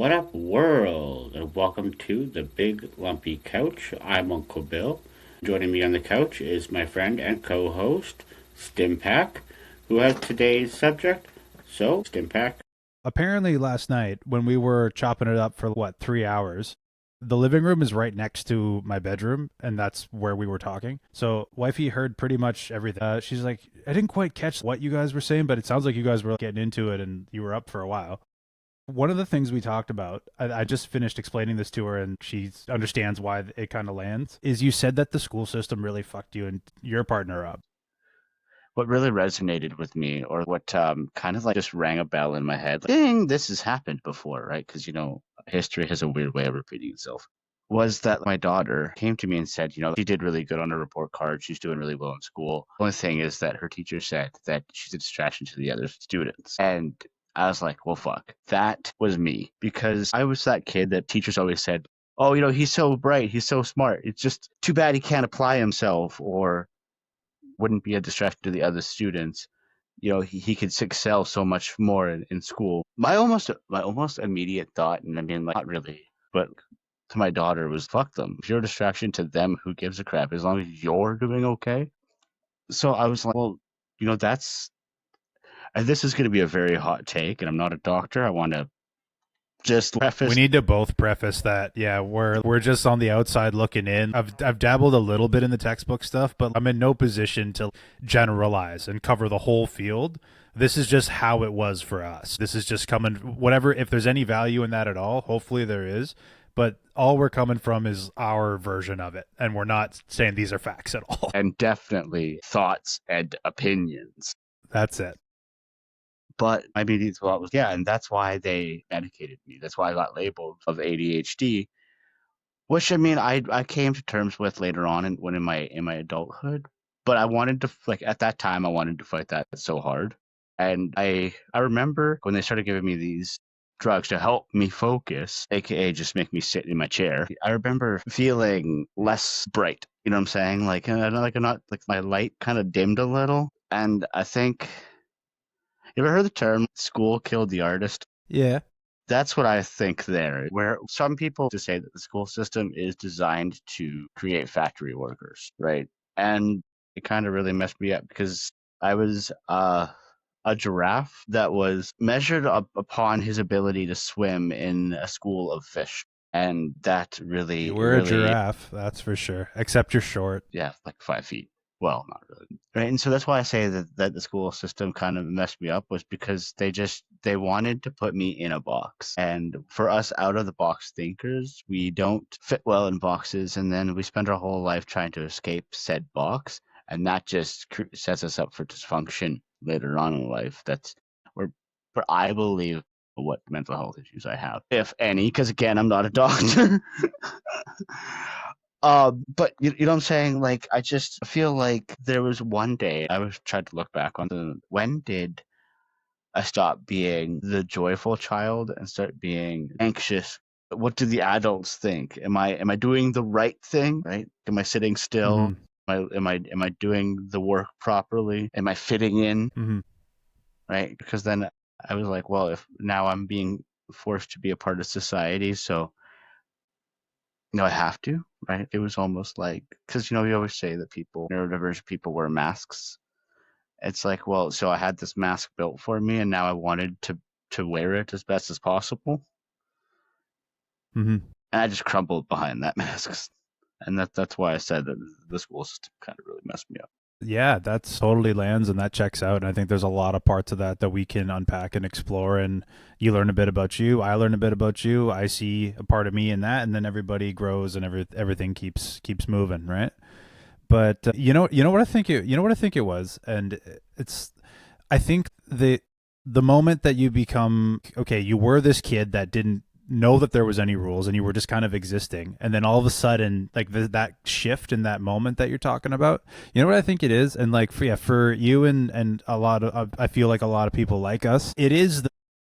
What up, world? And welcome to the Big Lumpy Couch. I'm Uncle Bill. Joining me on the couch is my friend and co-host, Stimpack, who has today's subject. So, Stimpack. Apparently last night when we were chopping it up for 3 hours, the living room is right next to my bedroom, and that's where we were talking. So wifey heard pretty much everything. She's like, I didn't quite catch what you guys were saying, but it sounds like you guys were getting into it and you were up for a while. One of the things we talked about, I just finished explaining this to her and she understands why it kind of lands, is you said that the school system really fucked you and your partner up. What really resonated with me, or what kind of like just rang a bell in my head, like, ding, this has happened before, right? Because, history has a weird way of repeating itself. Was that my daughter came to me and said, she did really good on her report card. She's doing really well in school. The only thing is that her teacher said that she's a distraction to the other students. And I was like, well, fuck, that was me, because I was that kid that teachers always said, oh, he's so bright, he's so smart. It's just too bad he can't apply himself, or wouldn't be a distraction to the other students. He could excel so much more in school. My almost immediate thought, and I mean, like, not really, but to my daughter, was fuck them. If you're a distraction to them, who gives a crap, as long as you're doing okay? So I was like, well, that's, and this is going to be a very hot take, and I'm not a doctor. I want to just We preface. need to both preface that, yeah, we're just on the outside looking in. I've dabbled a little bit in the textbook stuff, but I'm in no position to generalize and cover the whole field. This is just how it was for us. This is just coming, whatever, if there's any value in that at all, hopefully there is. But all we're coming from is our version of it. And we're not saying these are facts at all. And definitely thoughts and opinions. That's it. But my immediate thought was, yeah, and that's why they medicated me. That's why I got labeled of ADHD, which, I mean, I came to terms with later on, when in my adulthood. But I wanted to, like, at that time, I wanted to fight that so hard. And I remember when they started giving me these drugs to help me focus, aka just make me sit in my chair. I remember feeling less bright. You know what I'm saying? I'm not, like, my light kind of dimmed a little. And I think, you ever heard the term "school killed the artist"? Yeah. That's what I think there, where some people just say that the school system is designed to create factory workers, right? And it kind of really messed me up, because I was a giraffe that was measured upon his ability to swim in a school of fish. And that You really, were a really, giraffe, that's for sure. Except you're short. yeah, like 5 feet. Well, not really. Right. And so that's why I say that the school system kind of messed me up, was because they wanted to put me in a box. And for us out of the box thinkers, we don't fit well in boxes. And then we spend our whole life trying to escape said box. And that just sets us up for dysfunction later on in life. That's where I believe what mental health issues I have, if any, because again, I'm not a doctor. But you know what I'm saying? Like, I just feel like there was one day I was trying to look back on when did I stop being the joyful child and start being anxious? What do the adults think? Am I doing the right thing? Right? Am I sitting still? Mm-hmm. Am I doing the work properly? Am I fitting in? Mm-hmm. Right? Because then I was like, well, if now I'm being forced to be a part of society, so I have to, right? It was almost like, because we always say that neurodivergent people wear masks. It's like, well, so I had this mask built for me, and now I wanted to wear it as best as possible, Mm-hmm. and I just crumbled behind that mask. And that's why I said that the school system kind of really messed me up. Yeah, that's totally lands and that checks out. And I think there's a lot of parts of that we can unpack and explore. And you learn a bit about you. I learn a bit about you. I see a part of me in that, and then everybody grows and everything keeps moving, right? But you know what I think it was, and it's I think the moment that you become okay, you were this kid that didn't know that there was any rules and you were just kind of existing, and then all of a sudden, like that shift in that moment that you're talking about, you know what I think it is. And like for you and a lot of I feel like a lot of people like us, it is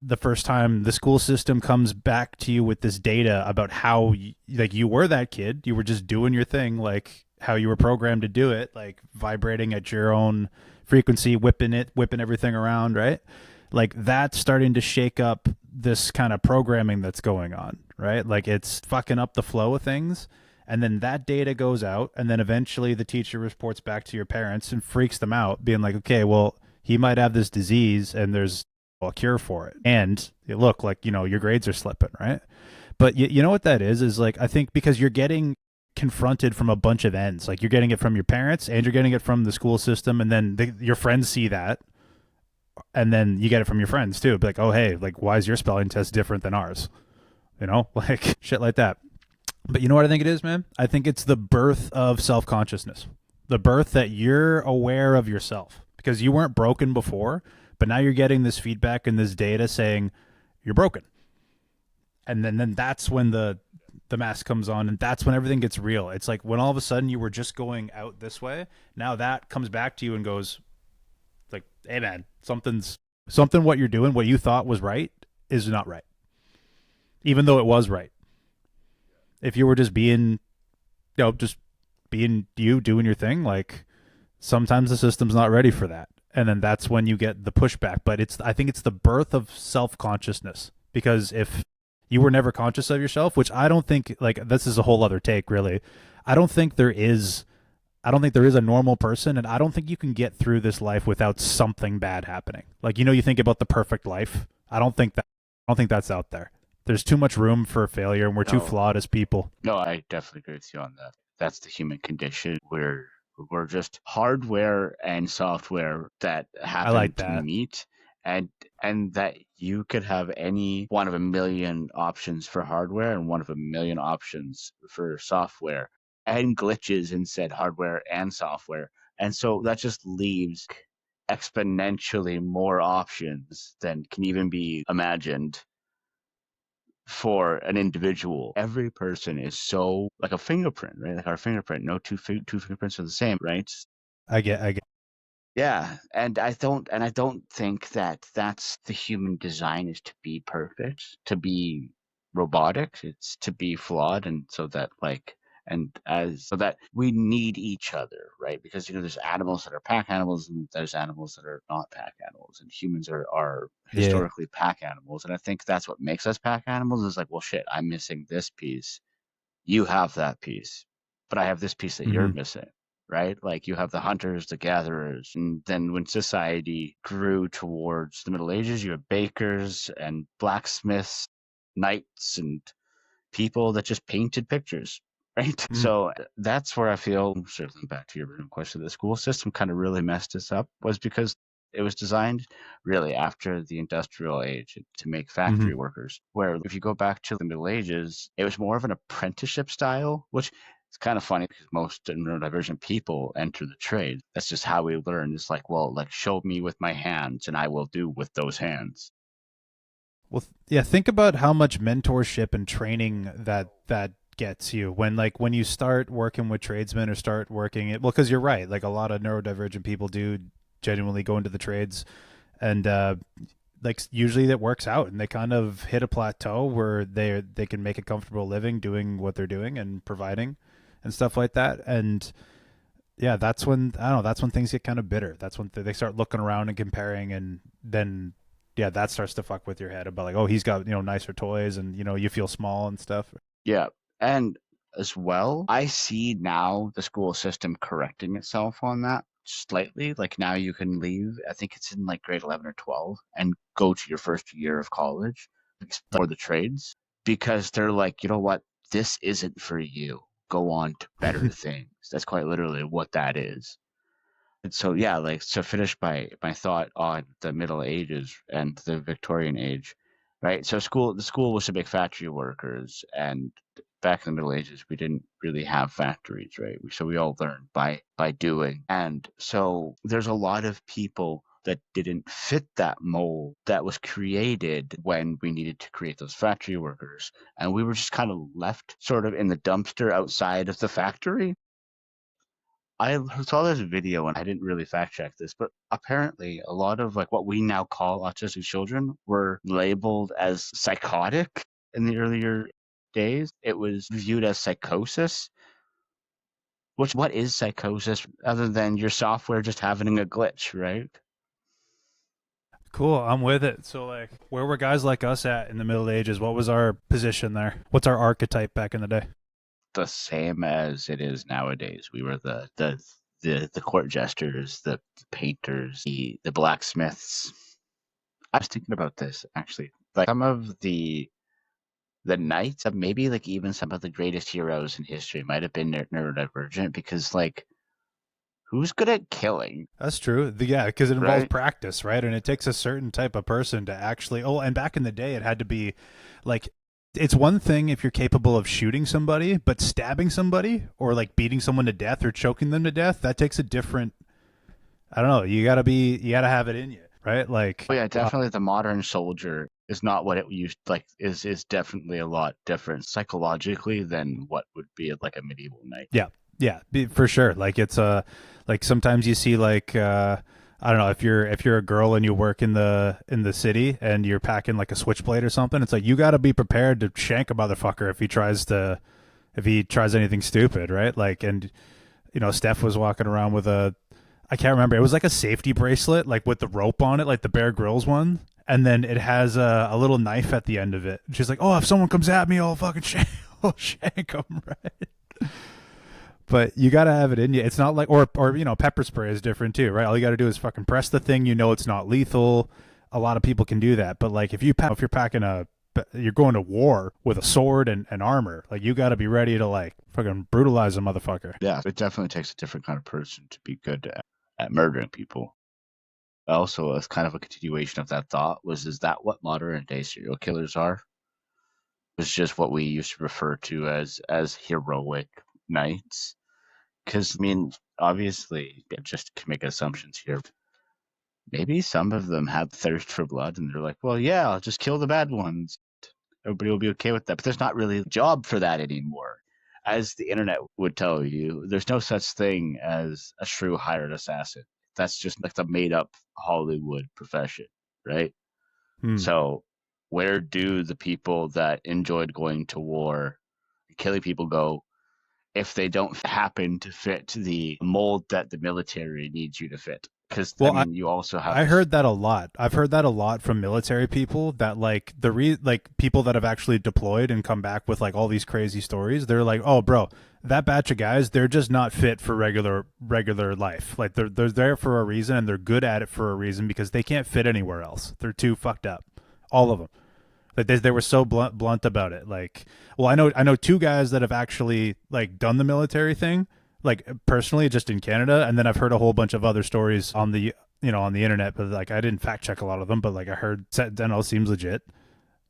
the first time the school system comes back to you with this data about how like you were that kid, you were just doing your thing, like how you were programmed to do it, like vibrating at your own frequency, whipping everything around, right? Like that's starting to shake up this kind of programming that's going on, right? Like it's fucking up the flow of things. And then that data goes out, and then eventually the teacher reports back to your parents and freaks them out, being like, okay, well, he might have this disease and there's a cure for it. And look, like, your grades are slipping, right? But you know what that is like, I think because you're getting confronted from a bunch of ends. Like you're getting it from your parents and you're getting it from the school system, and then your friends see that, and then you get it from your friends too. Be like, oh hey, like why is your spelling test different than ours? Like shit like that. But you know what I think it is, man? I think it's the birth of self-consciousness. The birth that you're aware of yourself because you weren't broken before, but now you're getting this feedback and this data saying you're broken. And then that's when the mask comes on, and that's when everything gets real. It's like when all of a sudden you were just going out this way, now that comes back to you and goes like, hey man, something what you're doing, what you thought was right is not right. Even though it was right. If you were just being just being you, doing your thing, like sometimes the system's not ready for that. And then that's when you get the pushback. But I think it's the birth of self-consciousness. Because if you were never conscious of yourself, which I don't think, like, this is a whole other take, really. I don't think there is a normal person, and I don't think you can get through this life without something bad happening. Like, you think about the perfect life. I don't think that's out there. There's too much room for failure, and we're too flawed as people. No, I definitely agree with you on that. That's the human condition. We're just hardware and software that happen to meet, and that you could have any one of a million options for hardware and one of a million options for software, and glitches in said hardware and software. And so that just leaves exponentially more options than can even be imagined for an individual. Every person is so like a fingerprint, right? Like our fingerprint. No two fingerprints are the same, right? I get. Yeah, and I don't think that that's the human design, is to be perfect, to be robotic. It's to be flawed, and so that we need each other, right? Because there's animals that are pack animals, and there's animals that are not pack animals, and humans are historically pack animals, and I think that's what makes us pack animals. Is like, well, shit, I'm missing this piece. You have that piece, but I have this piece that you're missing. Right? Like you have the hunters, the gatherers. And then when society grew towards the Middle Ages, you have bakers and blacksmiths, knights, and people that just painted pictures. Right. So that's where I feel, circling back to your original question, the school system kind of really messed us up, was because it was designed really after the industrial age to make factory workers, where if you go back to the Middle Ages, it was more of an apprenticeship style, which it's kind of funny because most neurodivergent people enter the trade. That's just how we learn. It's like, well, like show me with my hands and I will do with those hands. Well, yeah, think about how much mentorship and training that gets you when you start working with tradesmen or start working it. Well, because you're right, like a lot of neurodivergent people do genuinely go into the trades, and like usually that works out, and they kind of hit a plateau where they can make a comfortable living doing what they're doing and providing and stuff like that. And yeah, that's when that's when things get kind of bitter. That's when they start looking around and comparing, and then yeah, that starts to fuck with your head about like, oh, he's got nicer toys, and you feel small and stuff. Yeah, and as well, I see now the school system correcting itself on that slightly. Like now you can leave, I think it's in like grade 11 or 12, and go to your first year of college for the trades, because they're like, you know what, this isn't for you. Go on to better things. That's quite literally what that is. And so, yeah, like to finish my thought on the Middle Ages and the Victorian age, right? So the school was to make factory workers, and back in the Middle Ages, we didn't really have factories, right? So we all learned by doing, and so there's a lot of people that didn't fit that mold that was created when we needed to create those factory workers, and we were just kind of left sort of in the dumpster outside of the factory. I saw this video and I didn't really fact check this, but apparently a lot of like what we now call autistic children were labeled as psychotic in the earlier days. It was viewed as psychosis. What is psychosis other than your software just having a glitch, right? Cool, I'm with it. So, like, where were guys like us at in the Middle Ages? What was our position there? What's our archetype back in the day? The same as it is nowadays. We were the court jesters, the painters, the blacksmiths. I was thinking about this actually. Like some of the knights, maybe like even some of the greatest heroes in history might have been neurodivergent because like who's good at killing, That's true. Yeah, because it involves right? practice, right? And it takes a certain type of person to actually. Oh, and back in the day, it had to be like it's one thing if you're capable of shooting somebody, but stabbing somebody or like beating someone to death or choking them to death, that takes a different. I don't know. You gotta have it in you, right? Like, Oh yeah, definitely the modern soldier is not what it used like is definitely a lot different psychologically than what would be like a medieval knight. yeah, yeah, for sure. Like it's like sometimes you see like I don't know if you're a girl and you work in the city and you're packing like a switchblade or something. It's like you got to be prepared to shank a motherfucker if he tries anything stupid, right? Like and you know Steph was walking around with a I can't remember. It was like a safety bracelet, like with the rope on it, like the Bear Grylls one. And then it has a little knife at the end of it. She's like, "Oh, if someone comes at me, I'll fucking I'll shank them." Right? But you got to have it in you. It's not like or you know pepper spray is different too, right? All you got to do is fucking press the thing. You know it's not lethal. A lot of people can do that, but like if you're packing you're going to war with a sword and armor, like you got to be ready to like fucking brutalize a motherfucker. Yeah, it definitely takes a different kind of person to be good at murdering people. Also, as kind of a continuation of that thought, is that what modern day serial killers are? It's just what we used to refer to as heroic knights. Because I mean, obviously, just to make assumptions here, maybe some of them have thirst for blood, and they're like, "Well, yeah, I'll just kill the bad ones. Everybody will be okay with that." But there's not really a job for that anymore. As the internet would tell you, there's no such thing as a true hired assassin. That's just like the made up Hollywood profession, right? Hmm. So, where do the people that enjoyed going to war, killing people go if they don't happen to fit the mold that the military needs you to fit? Because, I Well, mean, you also have I this. heard that a lot. I've heard that a lot from military people that like like people that have actually deployed and come back with like all these crazy stories. They're like, "Oh, bro, that batch of guys, they're just not fit for regular life. Like they're there for a reason and they're good at it for a reason because they can't fit anywhere else. They're too fucked up. All of them. Like they were so blunt about it. Like, well, I know two guys that have actually like done the military thing, like personally, just in Canada, and then I've heard a whole bunch of other stories on the on the internet, but like I didn't fact check a lot of them, but like I heard Deno seems legit,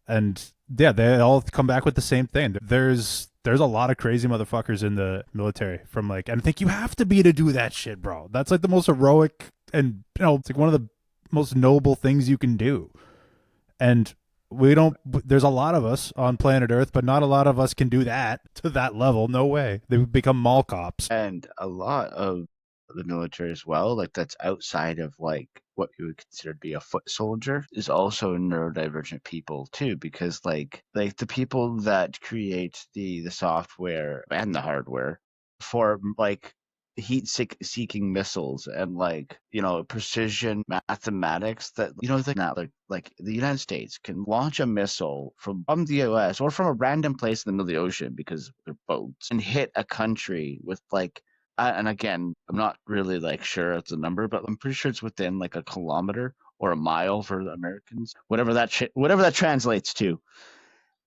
and yeah, they all come back with the same thing. There's a lot of crazy motherfuckers in the military from like, and I think you have to be to do that shit, bro. That's like the most heroic and it's like one of the most noble things you can do, and we don't there's a lot of us on planet earth but not a lot of us can do that to that level. No way. They would become mall cops. And a lot of the military as well, like that's outside of like what you would consider to be a foot soldier, is also neurodivergent people too, because like the people that create the software and the hardware for like seeking missiles and like precision mathematics that like the United States can launch a missile from the US or from a random place in the middle of the ocean because they're boats and hit a country with like and again, I'm not really like sure it's a number, but I'm pretty sure it's within like a kilometer or a mile for the Americans, whatever that translates to.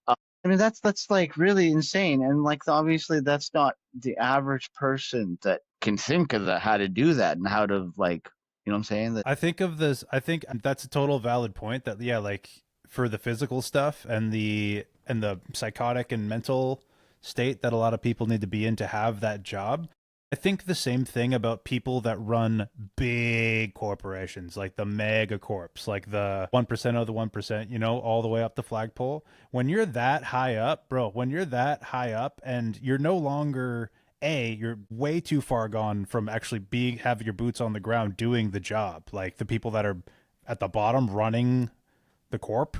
Uh, I mean, that's like really insane, and like obviously that's not the average person that can think of how to do that and how to like, you know what I'm saying? That I think that's a total valid point that yeah, like for the physical stuff and the psychotic and mental state that a lot of people need to be in to have that job. I think the same thing about people that run big corporations, like the mega corps, like the 1% of the 1%, all the way up the flagpole. When you're that high up, bro, when you're that high up and you're no longer you're way too far gone from actually have your boots on the ground doing the job. Like the people that are at the bottom running the corp,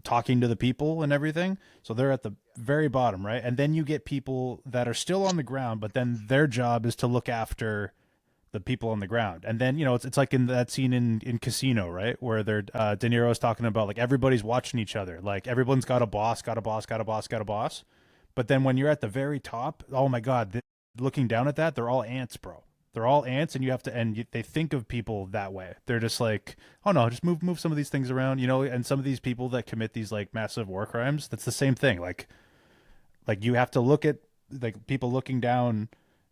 talking to the people and everything. So they're at the very bottom, right? And then you get people that are still on the ground, but then their job is to look after the people on the ground. And then, it's like in that scene in Casino, right? Where they're De Niro's talking about like everybody's watching each other. Like everyone's got a boss, got a boss, got a boss, got a boss. But then when you're at the very top, oh my God, looking down at that, they're all ants, bro. They're all ants, and you have to, they think of people that way. They're just like, oh no, just move some of these things around, And some of these people that commit these like massive war crimes, that's the same thing. Like you have to look at like people looking down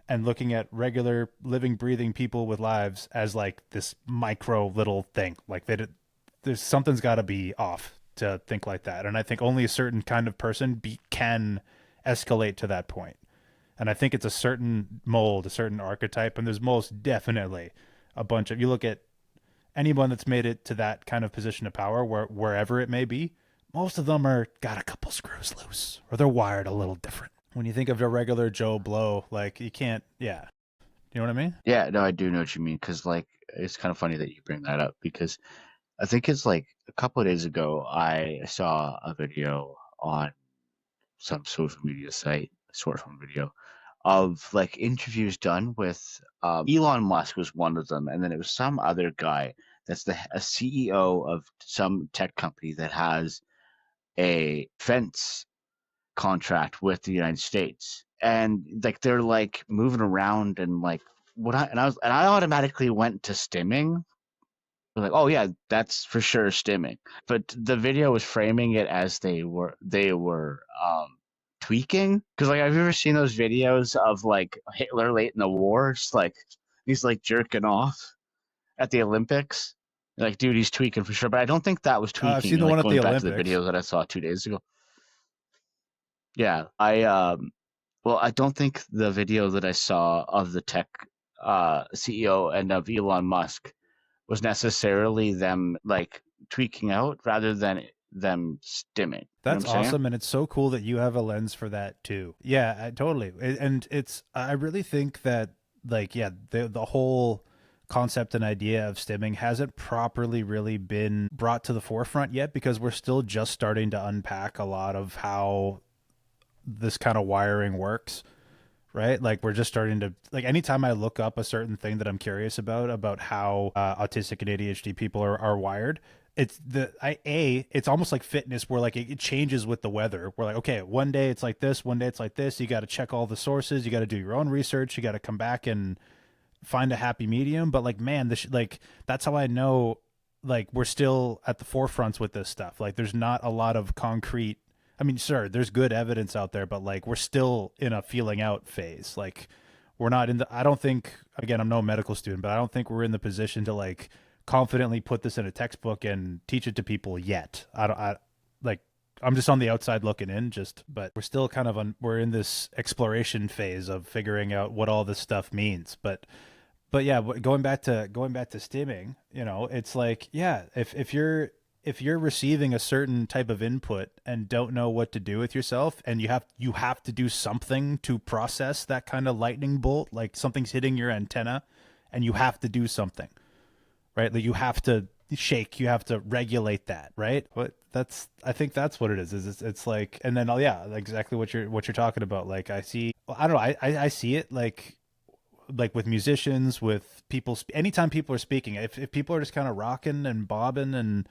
and looking at regular living, breathing people with lives as like this micro little thing. Like there's something's got to be off to think like that. And I think only a certain kind of person can escalate to that point. And I think it's a certain mold, a certain archetype, and there's most definitely a bunch of. You look at anyone that's made it to that kind of position of power, wherever it may be, most of them are got a couple screws loose, or they're wired a little different. When you think of a regular Joe Blow, like you can't, yeah, you know what I mean? Yeah, no, I do know what you mean, because like it's kind of funny that you bring that up, because I think it's like a couple of days ago I saw a video on some social media site, short form video, of like interviews done with Elon Musk was one of them, and then it was some other guy that's a CEO of some tech company that has a defense contract with the United States, and like they're like moving around and like I automatically went to stimming. Like, oh yeah, that's for sure stimming. But the video was framing it as they were tweaking, because like have you ever seen those videos of like Hitler late in the war, just like he's like jerking off at the Olympics? Like, dude, he's tweaking for sure. But I don't think that was I've seen tweaking. the Like one at the going back to the Olympics. videos that I saw 2 days ago. Yeah, well, I don't think the video that I saw of the tech CEO and of Elon Musk was necessarily them like tweaking out rather than them stimming. You know what That's I'm saying? awesome, and it's so cool that you have a lens for that too. Yeah, totally. And I really think that like yeah, the whole concept and idea of stimming hasn't properly really been brought to the forefront yet because we're still just starting to unpack a lot of how this kind of wiring works, right? Like we're just starting to like anytime I look up a certain thing that I'm curious about how autistic and ADHD people are wired. It's almost like fitness where like it changes with the weather. We're like, okay, one day it's like this, one day it's like this. You got to check all the sources. You got to do your own research. You got to come back and find a happy medium. But like, man, like that's how I know like we're still at the forefronts with this stuff. Like there's not a lot of concrete. I mean, sure, there's good evidence out there, but like we're still in a feeling out phase. Like we're not in the. I don't think. Again, I'm no medical student, but I don't think we're in the position to like confidently put this in a textbook and teach it to people yet. I don't. I like. I'm just on the outside looking in. But we're still kind of we're in this exploration phase of figuring out what all this stuff means. But yeah, going back to stimming, it's like yeah, if you're receiving a certain type of input and don't know what to do with yourself, and you have to do something to process that kind of lightning bolt, like something's hitting your antenna and you have to do something, right? Like you have to shake, you have to regulate that, right? But I think that's what it is it's like, and then, oh yeah, exactly what you're talking about. Like I don't know, I see it like with musicians, with people, anytime people are speaking, if people are just kind of rocking and bobbing, and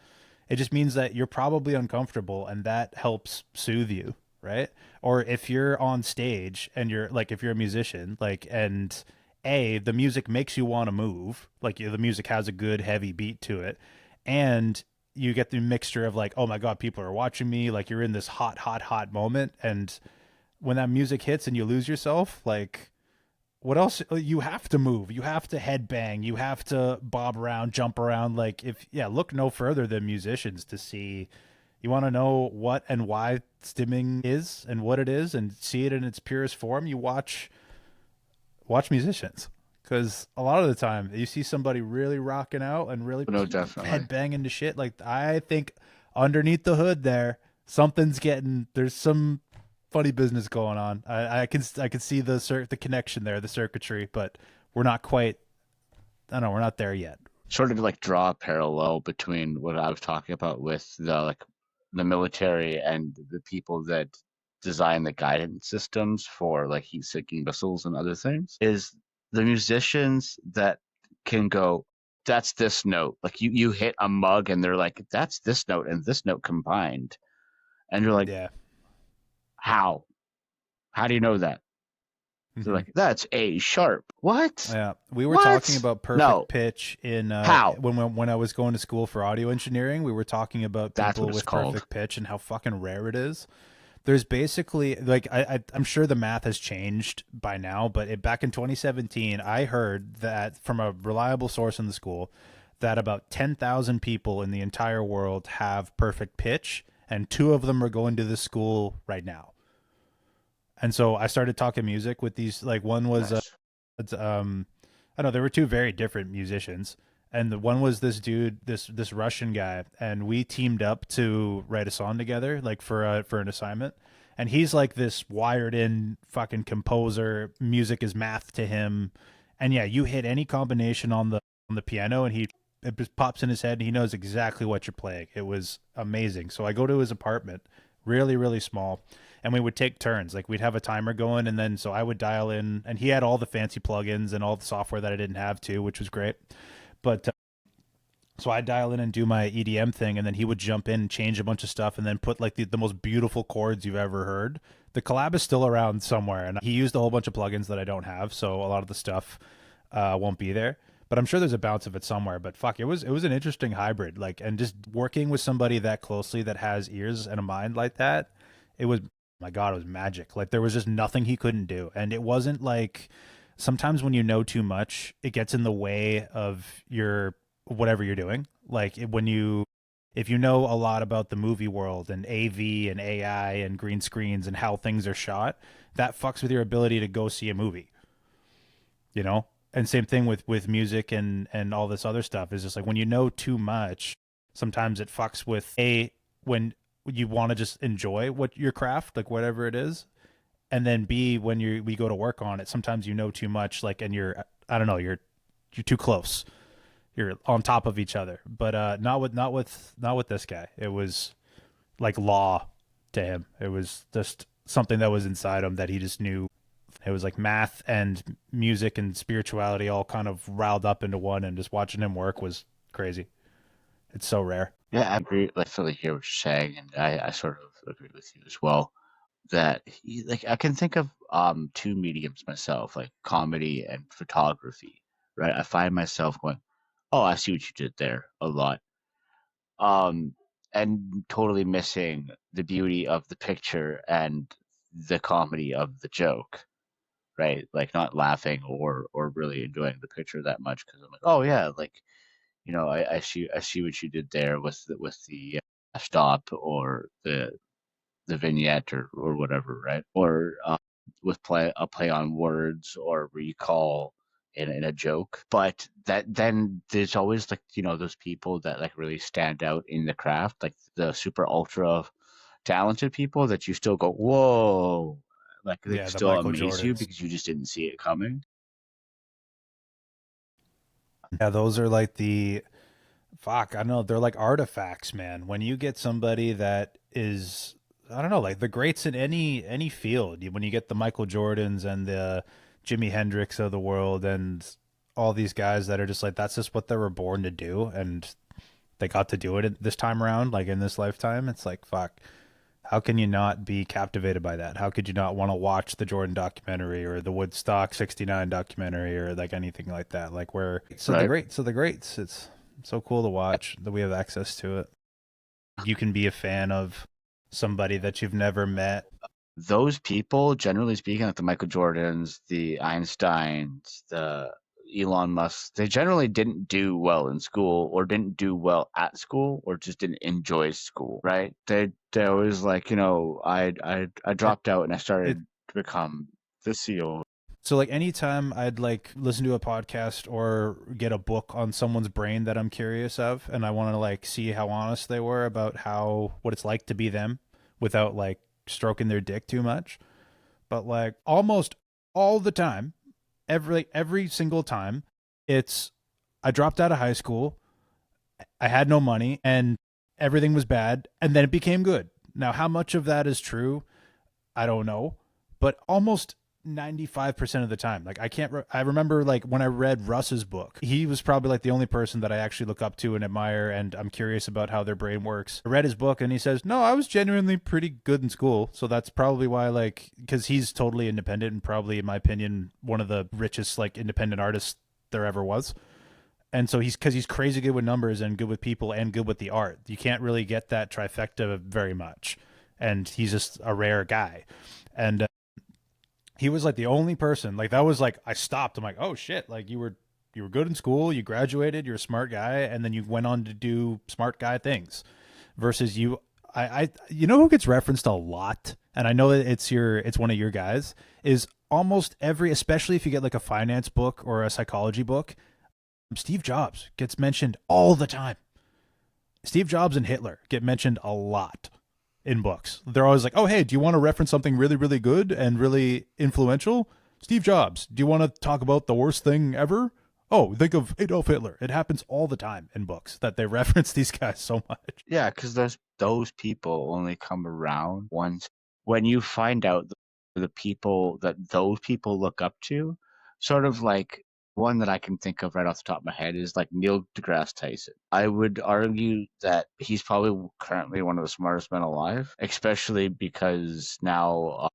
it just means that you're probably uncomfortable and that helps soothe you, right? Or if you're on stage and you're like, if you're a musician, like, and the music makes you want to move, like the music has a good heavy beat to it, and you get the mixture of like, oh my God, people are watching me, like you're in this hot moment, and when that music hits and you lose yourself, like what else? You have to move, you have to headbang, you have to bob around, jump around. Like if yeah, look no further than musicians to see. You want to know what and why stimming is and what it is and see it in its purest form, you watch musicians, because a lot of the time you see somebody really rocking out and really No, definitely. head banging to shit. Like I think underneath the hood there, there's some funny business going on. I can see the connection there, the circuitry, but we're not quite. I don't know, we're not there yet. Sort of like draw a parallel between what I was talking about with the military and the people that design the guidance systems for like heat-seeking missiles and other things is the musicians that can go, that's this note. Like you hit a mug and they're like, that's this note and this note combined. And you're like, Yeah. how? How do you know that? They're Hmm. like, that's A sharp. What? Yeah, we were talking What? about perfect No. pitch in How? when I was going to school for audio engineering. We were talking about That's what people it's with called. perfect pitch and how fucking rare it is. There's basically like I'm sure the math has changed by now, but back in 2017, I heard that from a reliable source in the school that about 10,000 people in the entire world have perfect pitch, and two of them are going to this school right now. And so I started talking music with these. Like one was Nice. I know there were two very different musicians, and the one was this dude, this Russian guy, and we teamed up to write a song together, like for an assignment. And he's like this wired in fucking composer. Music is math to him, and yeah, you hit any combination on the piano, and it just pops in his head, and he knows exactly what you're playing. It was amazing. So I go to his apartment, really small, and we would take turns. Like we'd have a timer going, and then so I would dial in, and he had all the fancy plugins and all the software that I didn't have too, which was great. But so I dial in and do my EDM thing, and then he would jump in and change a bunch of stuff, and then put like the most beautiful chords you've ever heard. The collab is still around somewhere, and he used a whole bunch of plugins that I don't have, so a lot of the stuff won't be there. But I'm sure there's a bounce of it somewhere. But fuck, it was an interesting hybrid. Like, and just working with somebody that closely that has ears and a mind like that, it was, my God, it was magic. Like there was just nothing he couldn't do, and it wasn't like sometimes when you know too much, it gets in the way of your whatever you're doing. Like when you if you know a lot about the movie world and AV and AI and green screens and how things are shot, that fucks with your ability to go see a movie, you know? And same thing with music and all this other stuff is just like when you know too much, sometimes it fucks with a when you want to just enjoy what your craft, like whatever it is, and then B when we go to work on it, sometimes you know too much, like, and you're I don't know, you're too close, you're on top of each other. But not with this guy. It was like law to him. It was just something that was inside him that he just knew. It was like math and music and spirituality all kind of riled up into one, and just watching him work was crazy. It's so rare. Yeah, I agree. I fully hear what you're saying, and I sort of agree with you as well. That like I can think of two mediums myself, like comedy and photography. Right, I find myself going, "Oh, I see what you did there," a lot, um, and totally missing the beauty of the picture and the comedy of the joke. Right, like not laughing or really enjoying the picture that much because I'm like, "Oh yeah, like I see what you did there with the stop or the vignette or whatever, right? Or with play on words or recall in a joke. But that then there's always like those people that like really stand out in the craft, like the super ultra talented people that you still go whoa, like they Yeah, the still Michael amaze you Jordans. because you just didn't see it coming. Yeah, those are like the fuck, I don't know, they're like artifacts, man. When you get somebody that is, I don't know, like the greats in any field. When you get the Michael Jordans and the Jimi Hendrix of the world and all these guys that are just like that's just what they were born to do, and they got to do it this time around, like in this lifetime. It's like fuck. How can you not be captivated by that? How could you not want to watch the Jordan documentary or the Woodstock '69 documentary or like anything like that? Like where Right. so the greats. It's so cool to watch that we have access to it. You can be a fan of somebody that you've never met. Those people, generally speaking, like the Michael Jordans, the Einsteins, the Elon Musk, they generally didn't do well in school or didn't do well at school or just didn't enjoy school, right? They always like, I And dropped out and I it started to become the CEO. so like anytime I'd like listen to a podcast or get a book on someone's brain that I'm curious of, and I want to like see how honest they were about how what it's like to be them without like stroking their dick too much. But like almost all the time, every single time, it's I dropped out of high school, I had no money, and everything was bad, and then it became good. Now, how much of that is true, I don't know, but almost 95% of the time. Like I remember like when I read Russ's book, he was probably like the only person that I actually look up to and admire, and I'm curious about how their brain works. I read his book and he says, no, I was genuinely pretty good in school. So that's probably why, like, because he's totally independent and probably, in my opinion, one of the richest like independent artists there ever was. And so he's crazy good with numbers and good with people and good with the art. You can't really get that trifecta very much. And he's just a rare guy. And he was like the only person, like, that was like, I stopped. I'm like, oh shit, like you were good in school, you graduated, you're a smart guy, and then you went on to do smart guy things. Versus you, I you know who gets referenced a lot, and I know that it's one of your guys, is almost every, especially if you get like a finance book or a psychology book, Steve Jobs gets mentioned all the time. Steve Jobs and Hitler get mentioned a lot in books. They're always like, oh, hey, do you want to reference something really, really good and really influential? Steve Jobs. Do you want to talk about the worst thing ever? Oh, think of Adolf Hitler. It happens all the time in books that they reference these guys so much. Yeah, because those people only come around once when you find out the people that those people look up to, sort of like one that I can think of right off the top of my head is like Neil deGrasse Tyson. I would argue that he's probably currently one of the smartest men alive, especially because now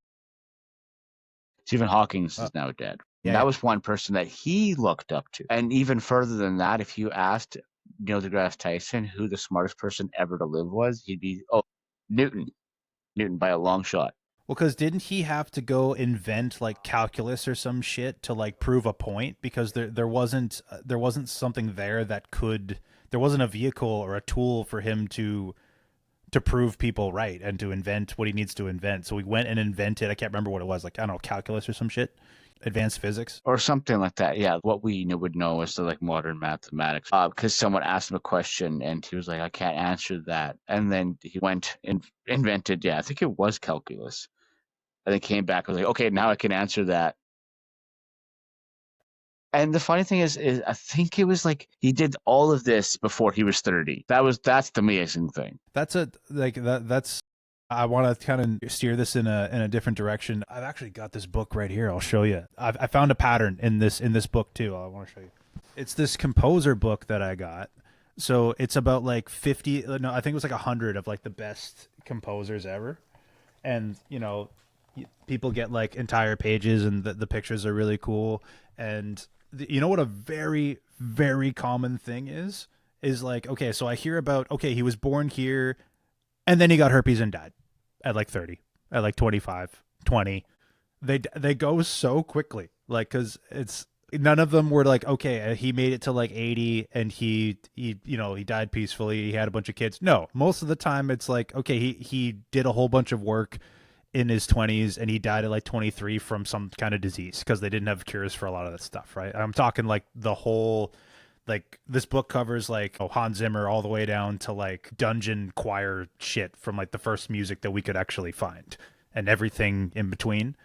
Stephen Hawking is now dead. And Yeah. that was one person that he looked up to. And even further than that, if you asked Neil deGrasse Tyson who the smartest person ever to live was, he'd be, oh, Newton. Newton by a long shot. Well, because didn't he have to go invent like calculus or some shit to like prove a point? Because there wasn't something there that could, there wasn't a vehicle or a tool for him to prove people right and to invent what he needs to invent. So he went and invented, I can't remember what it was, like, I don't know, calculus or some shit, advanced physics. Or something like that. Yeah, what we would know is the like modern mathematics. Because someone asked him a question and he was like, I can't answer that. And then he went and invented, yeah, I think it was calculus. And then came back and was like, okay, now I can answer that. And the funny thing is I think it was like he did all of this before he was 30. That's the amazing thing. That's I want to kind of steer this in a different direction. I've actually got this book right here. I'll show you. I found a pattern in this book too. I want to show you. It's this composer book that I got. So it's about like 50, no, I think it was like 100 of like the best composers ever. And, people get like entire pages and the pictures are really cool. And you know what a very, very common thing is like, okay, so I hear about, okay, he was born here and then he got herpes and died at like 30, at like 25, 20. They go so quickly, like, because it's, none of them were like, okay, he made it to like 80 and he died peacefully, he had a bunch of kids. No, most of the time it's like, okay, he did a whole bunch of work in his 20s and he died at like 23 from some kind of disease because they didn't have cures for a lot of that stuff, right? I'm talking like the whole, like, this book covers like Hans Zimmer all the way down to like dungeon choir shit from like the first music that we could actually find and everything in between.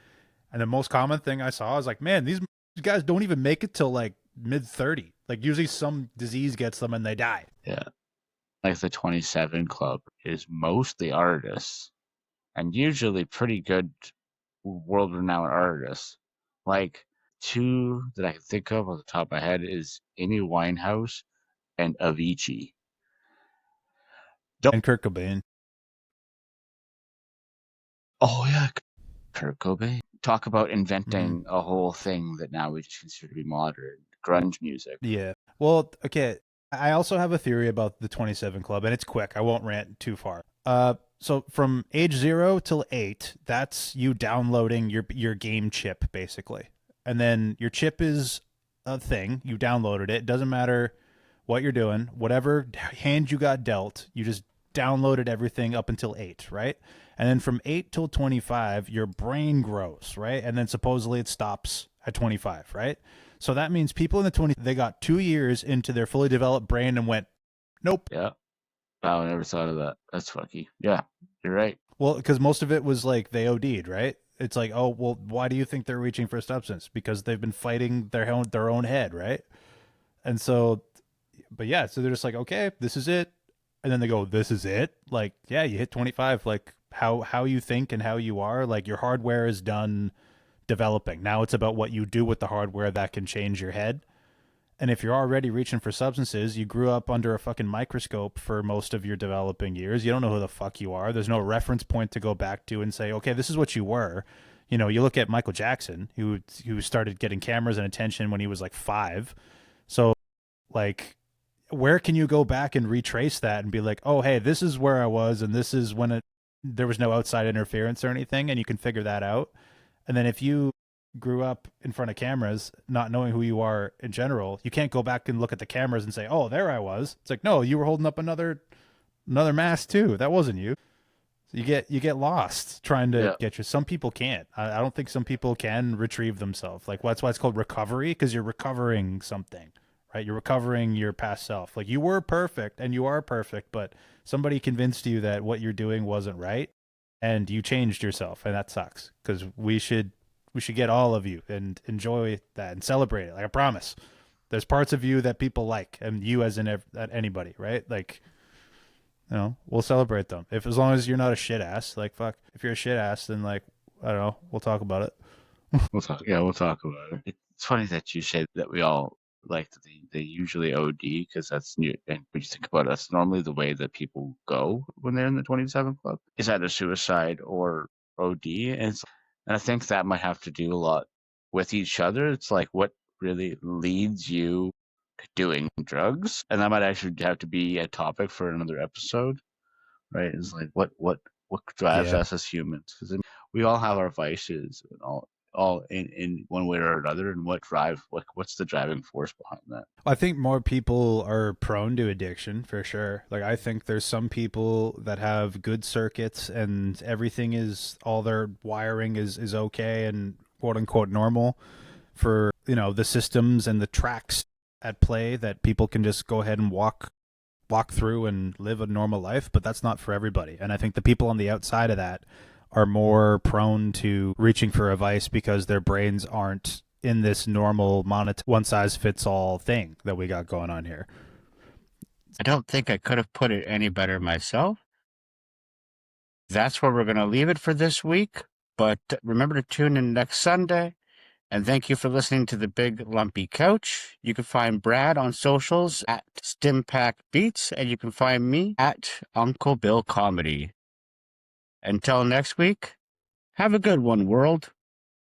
And the most common thing I saw is like, man, these guys don't even make it till like mid 30. Like, usually some disease gets them and they die. Yeah. Like the 27 Club is mostly artists and usually pretty good world-renowned artists. Like two that I can think of on the top of my head is Amy Winehouse and Avicii. And Kurt Cobain. Oh yeah, Kurt Cobain. Talk about inventing a whole thing that now we consider to be modern, grunge music. Yeah. Well, okay. I also have a theory about the 27 Club, and it's quick. I won't rant too far. So from age 0 till 8, that's you downloading your game chip, basically. And then your chip is a thing. You downloaded it. It doesn't matter what you're doing. Whatever hand you got dealt, you just downloaded everything up until 8, right? And then from 8 till 25, your brain grows, right? And then supposedly it stops at 25, right? So that means people in the 20s, they got 2 years into their fully developed brain and went, nope. Yeah. Wow, I never thought of that. That's fucky. Yeah, you're right. Well, because most of it was like they OD'd, right? It's like, oh, well, why do you think they're reaching for a substance? Because they've been fighting their own head, right? And so, but yeah, so they're just like, okay, this is it. And then they go, this is it? Like, yeah, you hit 25. Like, how you think and how you are, like, your hardware is done developing. Now it's about what you do with the hardware that can change your head. And if you're already reaching for substances, you grew up under a fucking microscope for most of your developing years. You don't know who the fuck you are. There's no reference point to go back to and say, okay, this is what you were. You know, you look at Michael Jackson, who started getting cameras and attention when he was like 5. So, like, where can you go back and retrace that and be like, oh, hey, this is where I was, and this is when there was no outside interference or anything, and you can figure that out. And then if you grew up in front of cameras, not knowing who you are in general, you can't go back and look at the cameras and say, oh, there I was. It's like, no, you were holding up another mask too. That wasn't you. So you get lost trying to get you. Some people can't. I don't think some people can retrieve themselves. Like, that's why it's called recovery, because you're recovering something, right? You're recovering your past self. Like, you were perfect and you are perfect, but somebody convinced you that what you're doing wasn't right, and you changed yourself, and that sucks. Because we should get all of you and enjoy that and celebrate it. Like, I promise, there's parts of you that people like, and you as in anybody, right? Like, you know, we'll celebrate them. As long as you're not a shit ass, like, fuck. If you're a shit ass, then, like, I don't know, we'll talk about it. We'll talk. Yeah, we'll talk about it. It's funny that you say that we all like that they usually OD, because that's new. And when you think about it, that's normally the way that people go when they're in the 27 Club, is either suicide or OD. And I think that might have to do a lot with each other. It's like, what really leads you to doing drugs? And that might actually have to be a topic for another episode, right? It's like, what drives us as humans? Because we all have our vices and all in one way or another, and what's the driving force behind that? I think more people are prone to addiction, for sure. Like, I think there's some people that have good circuits and everything is, all their wiring is okay and quote unquote normal for, you know, the systems and the tracks at play, that people can just go ahead and walk through and live a normal life. But that's not for everybody. And I think the people on the outside of that are more prone to reaching for a vice because their brains aren't in this normal one size fits all thing that we got going on here. I don't think I could have put it any better myself. That's where we're going to leave it for this week. But remember to tune in next Sunday. And thank you for listening to the Big Lumpy Couch. You can find Brad on socials at Stimpack Beats, and you can find me at Uncle Bill Comedy. Until next week, have a good one, world.